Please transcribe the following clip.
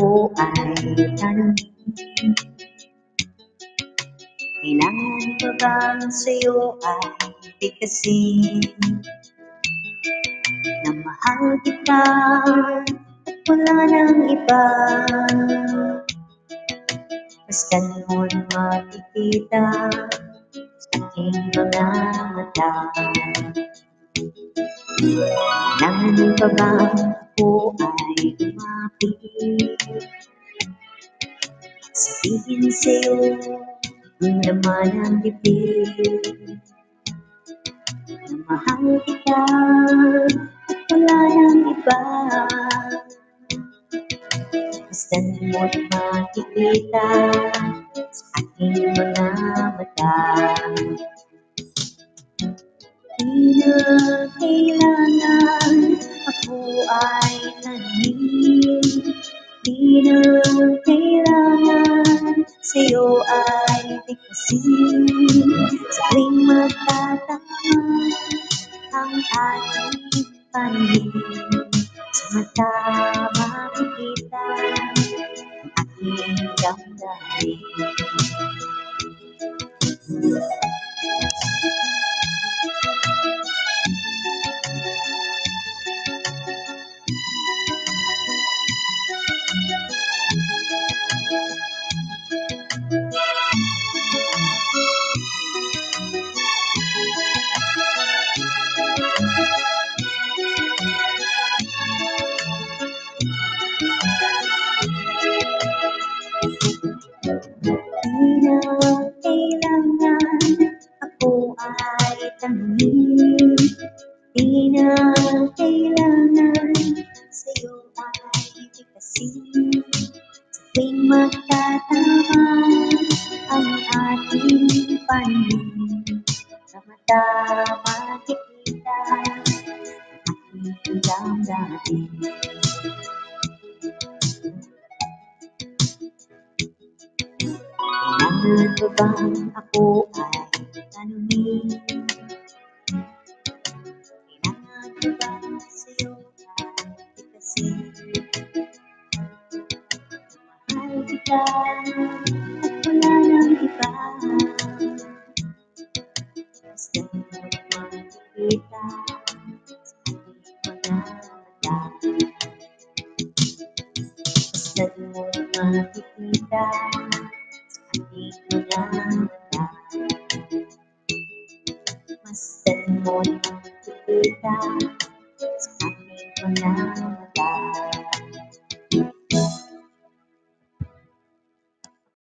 ako ay tanungin, kailangan ba bang sa'yo ay bigkasin na mahal kita at wala nang iba? Masdan mo'y makikita sa aking mga mata. Kailangan ba bang ako ay umapit, sabihin sa'yo ang laman ng bibig na mahal kita at wala nang iba? Masdan mo'y makikita sa aking mga mata. Di na kailangan ako ay tanungin, di na kailangan sa'yo ay bigkasin. Sa tuwing magtatama ang ating paningin, sa mata makikita ang aking damdamin. Di na kailangan ako ay tanungin, di na kailangan sa'yo ay bigkasin. Sa tuwing magtatama ang ating paningin, sa mata makikita ang aking damdamin. Kailangan ba bang ako ay tanungin, kailangan ba bang sa'yo ay bigkasin? Mahal kita at wala nang iba. Masdan mo'y makikita sa aking mga mata. Masdan mo'y makikita sa aking mga mata. Masdan mo'y makikita sa aking mga mata.